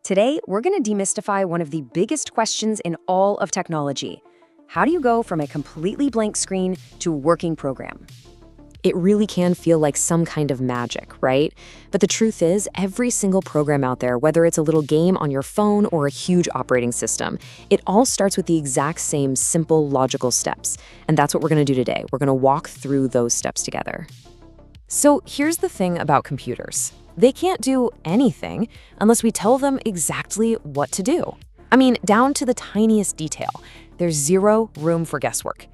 Today, we're going to demystify one of the biggest questions in all of technology. How do you go from a completely blank screen to a working program? It really can feel like some kind of magic, right? But the truth is, every single program out there, whether it's a little game on your phone or a huge operating system, it all starts with the exact same simple logical steps. And that's what we're going to do today. We're going to walk through those steps together. So here's the thing about computers. They can't do anything unless we tell them exactly what to do. I mean, down to the tiniest detail. There's zero room for guesswork.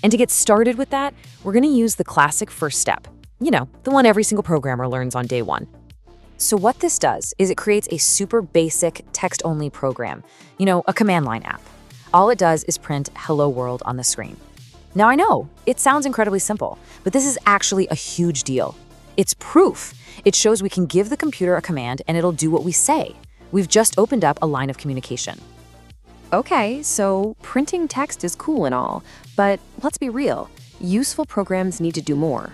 And to get started with that, we're going to use the classic first step. You know, the one every single programmer learns on day one. So what this does is it creates a super basic text-only program, a command line app. All it does is print "Hello World" on the screen. Now I know, it sounds incredibly simple, but this is actually a huge deal. It's proof. It shows we can give the computer a command and it'll do what we say. We've just opened up a line of communication. Okay, so printing text is cool and all, but let's be real. Useful programs need to do more.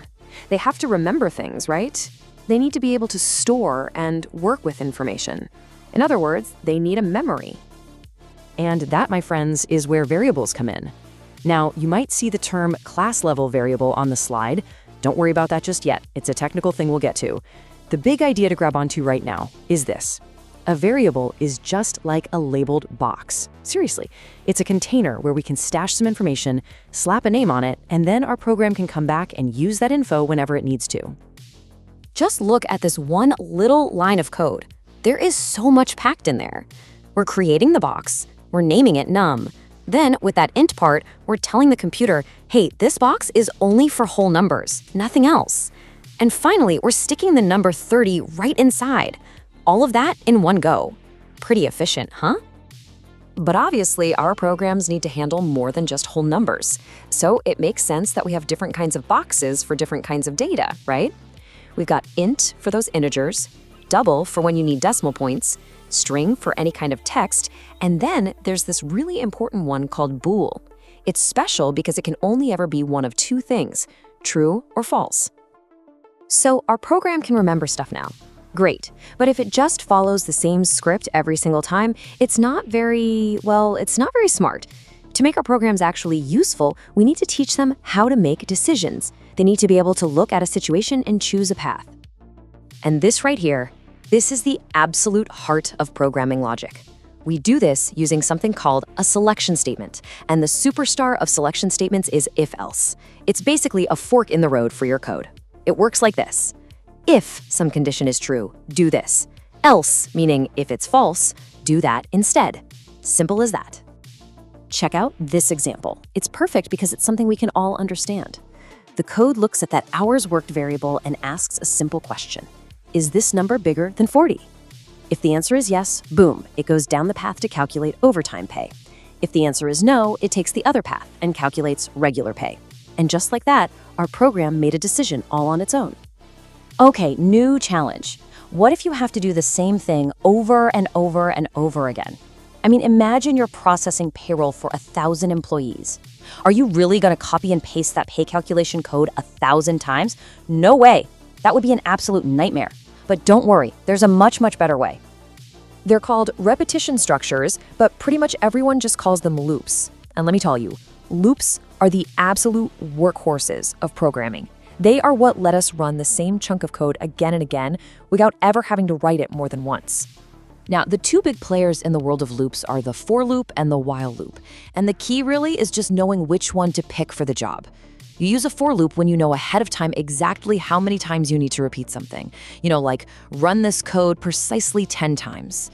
They have to remember things, right? They need to be able to store and work with information. In other words, they need a memory. And that, my friends, is where variables come in. Now, you might see the term class-level variable on the slide. Don't worry about that just yet. It's a technical thing we'll get to. The big idea to grab onto right now is this. A variable is just like a labeled box. Seriously, it's a container where we can stash some information, slap a name on it, and then our program can come back and use that info whenever it needs to. Just look at this one little line of code. There is so much packed in there. We're creating the box, we're naming it num. Then, with that int part, we're telling the computer, hey, this box is only for whole numbers, nothing else. And finally, we're sticking the number 30 right inside. All of that in one go. Pretty efficient, huh? But obviously, our programs need to handle more than just whole numbers. So it makes sense that we have different kinds of boxes for different kinds of data, right? We've got int for those integers, double for when you need decimal points, string for any kind of text, and then there's this really important one called bool. It's special because it can only ever be one of two things, true or false. So our program can remember stuff now. Great, but if it just follows the same script every single time, it's not very smart. To make our programs actually useful, we need to teach them how to make decisions. They need to be able to look at a situation and choose a path. And this right here, this is the absolute heart of programming logic. We do this using something called a selection statement, and the superstar of selection statements is if-else. It's basically a fork in the road for your code. It works like this. If some condition is true, do this. Else, meaning if it's false, do that instead. Simple as that. Check out this example. It's perfect because it's something we can all understand. The code looks at that hours worked variable and asks a simple question. Is this number bigger than 40? If the answer is yes, boom, it goes down the path to calculate overtime pay. If the answer is no, it takes the other path and calculates regular pay. And just like that, our program made a decision all on its own. Okay, new challenge. What if you have to do the same thing over and over and over again? I mean, imagine you're processing payroll for 1,000 employees. Are you really going to copy and paste that pay calculation code 1,000 times? No way. That would be an absolute nightmare. But don't worry, there's a much, much better way. They're called repetition structures, but pretty much everyone just calls them loops. And let me tell you, loops are the absolute workhorses of programming. They are what let us run the same chunk of code again and again without ever having to write it more than once. Now, the two big players in the world of loops are the for loop and the while loop. And the key really is just knowing which one to pick for the job. You use a for loop when you know ahead of time exactly how many times you need to repeat something. Like run this code precisely 10 times.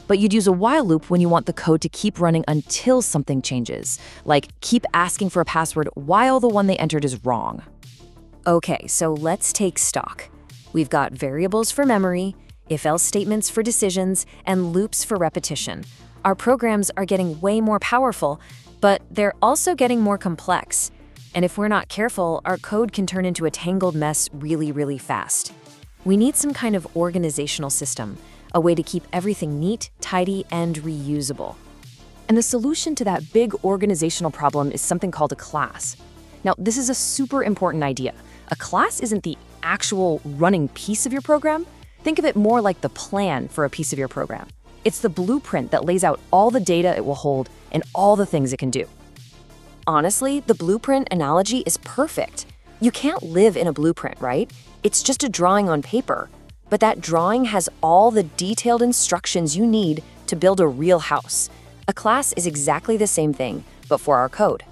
But you'd use a while loop when you want the code to keep running until something changes, like keep asking for a password while the one they entered is wrong. Okay, so let's take stock. We've got variables for memory, if-else statements for decisions, and loops for repetition. Our programs are getting way more powerful, but they're also getting more complex. And if we're not careful, our code can turn into a tangled mess really, really fast. We need some kind of organizational system, a way to keep everything neat, tidy, and reusable. And the solution to that big organizational problem is something called a class. Now, this is a super important idea. A class isn't the actual running piece of your program. Think of it more like the plan for a piece of your program. It's the blueprint that lays out all the data it will hold and all the things it can do. Honestly, the blueprint analogy is perfect. You can't live in a blueprint, right? It's just a drawing on paper. But that drawing has all the detailed instructions you need to build a real house. A class is exactly the same thing, but for our code.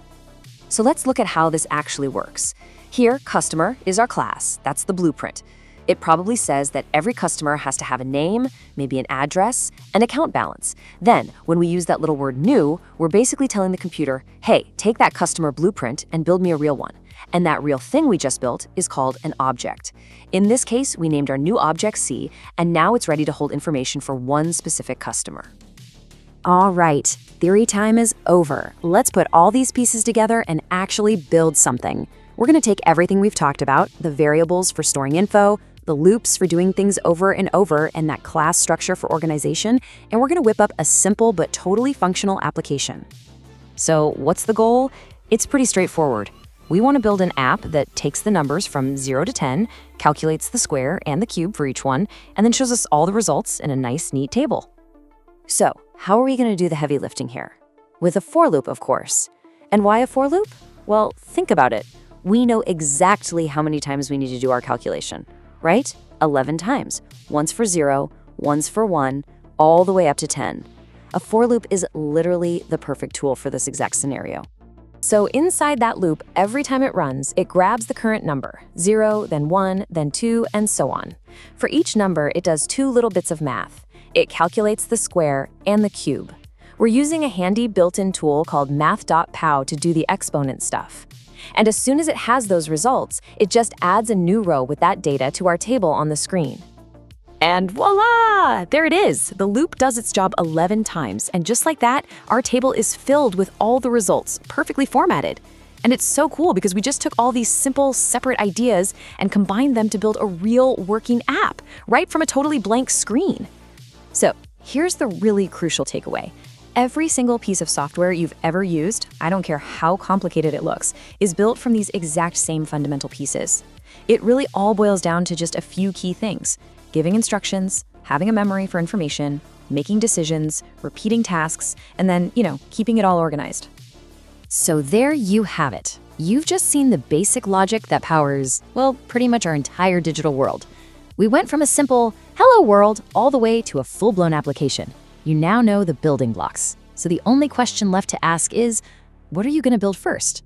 So let's look at how this actually works. Here, customer is our class. That's the blueprint. It probably says that every customer has to have a name, maybe an address, an account balance. Then, when we use that little word new, we're basically telling the computer, hey, take that customer blueprint and build me a real one. And that real thing we just built is called an object. In this case, we named our new object C, and now it's ready to hold information for one specific customer. All right, theory time is over. Let's put all these pieces together and actually build something. We're going to take everything we've talked about, the variables for storing info, the loops for doing things over and over, and that class structure for organization, and we're going to whip up a simple but totally functional application. So what's the goal? It's pretty straightforward. We want to build an app that takes the numbers from 0 to 10, calculates the square and the cube for each one, and then shows us all the results in a nice, neat table. So, how are we going to do the heavy lifting here? With a for loop, of course. And why a for loop? Well, think about it. We know exactly how many times we need to do our calculation, right? 11 times. Once for 0, once for 1, all the way up to 10. A for loop is literally the perfect tool for this exact scenario. So inside that loop, every time it runs, it grabs the current number, 0, then 1, then 2, and so on. For each number, it does 2 little bits of math. It calculates the square and the cube. We're using a handy built-in tool called math.pow to do the exponent stuff. And as soon as it has those results, it just adds a new row with that data to our table on the screen. And voila! There it is. The loop does its job 11 times, and just like that, our table is filled with all the results, perfectly formatted. And it's so cool because we just took all these simple, separate ideas and combined them to build a real working app, right from a totally blank screen. So here's the really crucial takeaway. Every single piece of software you've ever used, I don't care how complicated it looks, is built from these exact same fundamental pieces. It really all boils down to just a few key things: giving instructions, having a memory for information, making decisions, repeating tasks, and then, keeping it all organized. So there you have it. You've just seen the basic logic that powers, well, pretty much our entire digital world. We went from a simple, hello world, all the way to a full-blown application. You now know the building blocks. So the only question left to ask is, what are you going to build first?